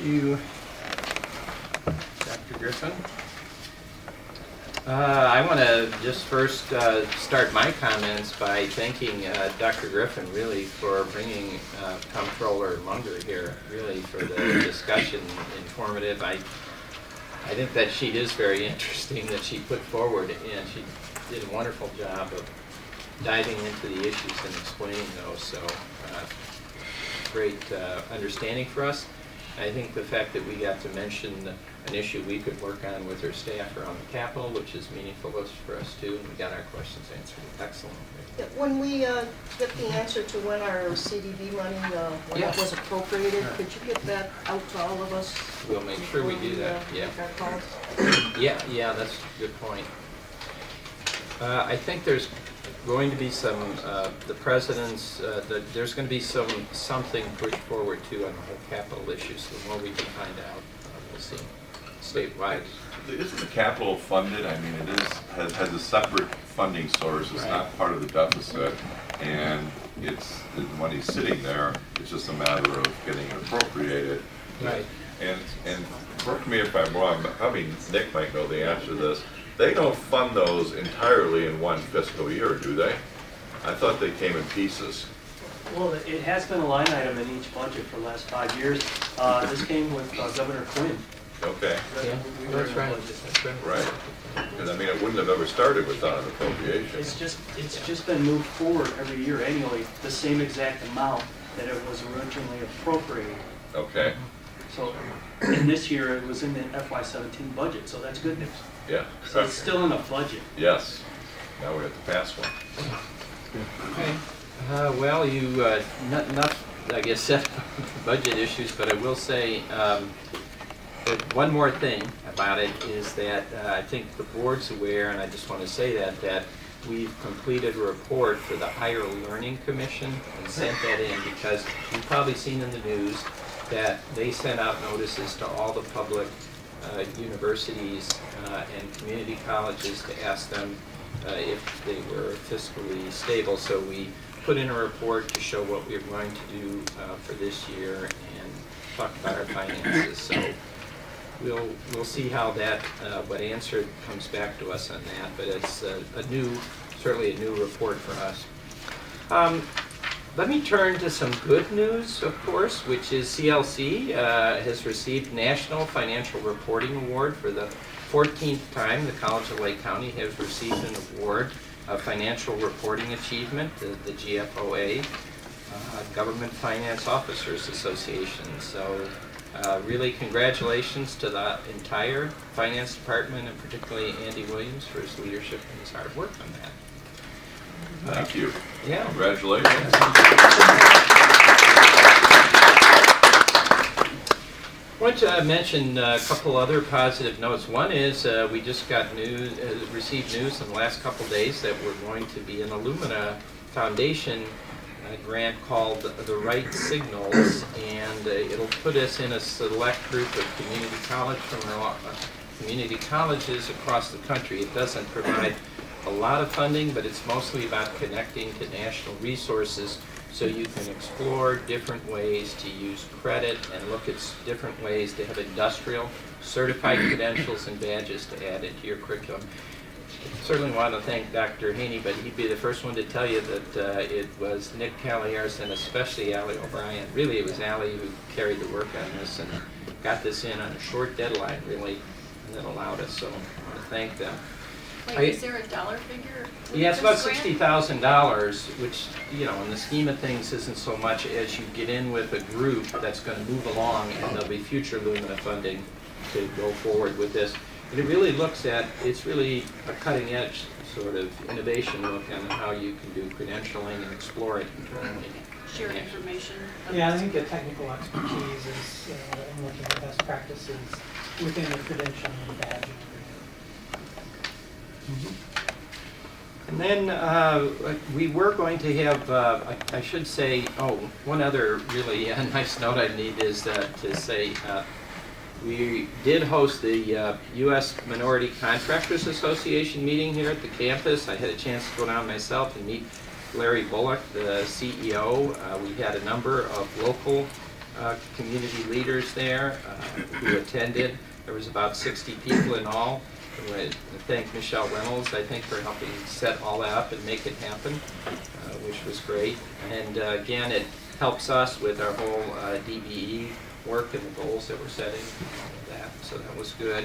you, Dr. Griffin. I want to just first start my comments by thanking Dr. Griffin really for bringing Comptroller Munger here, really for the discussion, informative. I think that sheet is very interesting that she put forward, and she did a wonderful job of diving into the issues and explaining those. So great understanding for us. I think the fact that we got to mention an issue we could work on with her staff around the Capitol, which is meaningful for us too, and we got our questions answered excellently. Yeah, when we get the answer to when our CDB money when it was appropriated, could you get that out to all of us? We'll make sure we do that. Yeah. Yeah, that's a good point. I think there's going to be some, the president's, there's going to be something pushed forward too on the whole capital issue, so the more we can find out, we'll see statewide. Isn't the capital funded? I mean, it is has a separate funding source. It's not part of the deficit, and it's the money's sitting there. It's just a matter of getting it appropriated. Right. And correct me if I'm wrong, but probably Nick might know the answer to this. They don't fund those entirely in one fiscal year, do they? I thought they came in pieces. Well, it has been a line item in each budget for the last 5 years. This came with Governor Quinn. Okay. Yeah, that's right. Right. Because I mean, it wouldn't have ever started without an appropriation. It's just been moved forward every year annually, the same exact amount that it was originally appropriated. Okay. So, and this year it was in the FY17 budget, so that's good news. Yeah. So it's still in the budget. Yes. Now we have to pass one. Okay. Well, you not I guess set budget issues, but I will say one more thing about it is that I think the board's aware, and I just want to say that we've completed a report for the Higher Learning Commission and sent that in because you've probably seen in the news that they sent out notices to all the public universities and community colleges to ask them if they were fiscally stable. So we put in a report to show what we're going to do for this year and talk about our finances. So we'll see how that what answer comes back to us on that. But it's certainly a new report for us. Let me turn to some good news, of course, which is CLC has received National Financial Reporting Award for the 14th time. The College of Lake County has received an award of Financial Reporting Achievement, the GFOA, Government Finance Officers Association. So really congratulations to the entire Finance Department, and particularly Andy Williams for his leadership and his hard work on that. Thank you. Yeah. Congratulations. I want to mention a couple other positive notes. One is we just got received news in the last couple days that we're going to be an Alumina Foundation grant called The Right Signals, and it'll put us in a select group of community colleges across the country. It doesn't provide a lot of funding, but it's mostly about connecting to national resources so you can explore different ways to use credit and look at different ways to have industrial certified credentials and badges to add into your curriculum. I certainly want to thank Dr. Haney, but he'd be the first one to tell you that it was Nick Caliers and especially Allie O'Brien. Really, it was Allie who carried the work on this and got this in on a short deadline, really, and that allowed us. So I want to thank them. Wait, is there a dollar figure? Yeah, it's about $60,000, which, you know, in the scheme of things isn't so much as you get in with a group that's going to move along, and there'll be future Lumina funding to go forward with this. And it really looks at, it's really a cutting edge sort of innovation look on how you can do credentialing and explore it internally. Share information. Yeah, I think the technical expertise is in looking at best practices within the credentialing and badging. And then we were going to have, I should say, one other really nice note I need is to say we did host the U.S. Minority Contractors Association meeting here at the campus. I had a chance to go down myself and meet Larry Bullock, the CEO. We had a number of local community leaders there who attended. There was about 60 people in all. I thank Michelle Reynolds, I think, for helping set all that up and make it happen, which was great. And again, it helps us with our whole DBE work and the goals that we're setting, all of that, so that was good.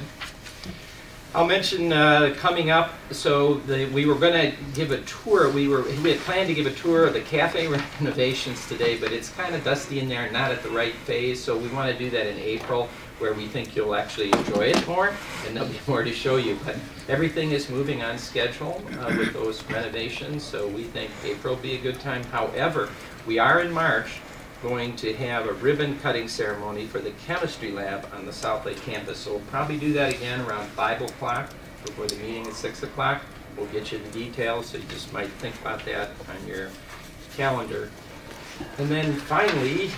I'll mention coming up, so we were going to give a tour. We had planned to give a tour of the cafe renovations today, but it's kind of dusty in there, not at the right phase, so we want to do that in April, where we think you'll actually enjoy it more, and there'll be more to show you. But everything is moving on schedule with those renovations, so we think April will be a good time. However, we are in March going to have a ribbon cutting ceremony for the chemistry lab on the South Lake campus. So we'll probably do that again around 5 o'clock before the meeting at 6 o'clock. We'll get you the details, so you just might think about that on your calendar. And then finally,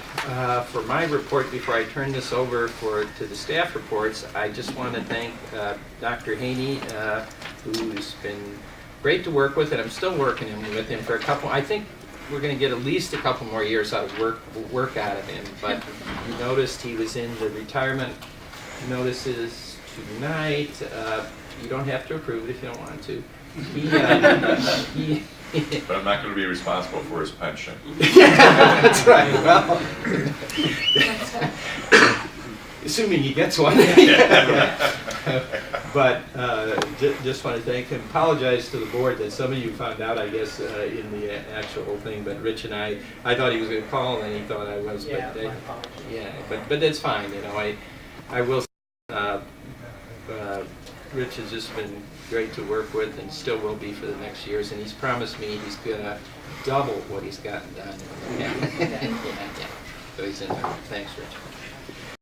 for my report, before I turn this over to the staff reports, I just want to thank Dr. Haney, who's been great to work with, and I'm still working with him for a couple, I think we're going to get at least a couple more years out of work out of him. But you noticed he was in the retirement notices tonight. You don't have to approve it if you don't want to. But I'm not going to be responsible for his pension. Yeah, that's right. Well, assuming he gets one. But just want to thank him. Apologize to the board that some of you found out, I guess, in the actual thing. But Rich and I thought he was going to call, and then he thought I was. Yeah, but my apologies. yeah, but that's fine. You know, I will. Rich has just been great to work with, and still will be for the next years. And he's promised me he's going to double what he's gotten done. Yeah. So he's in there. Thanks, Rich.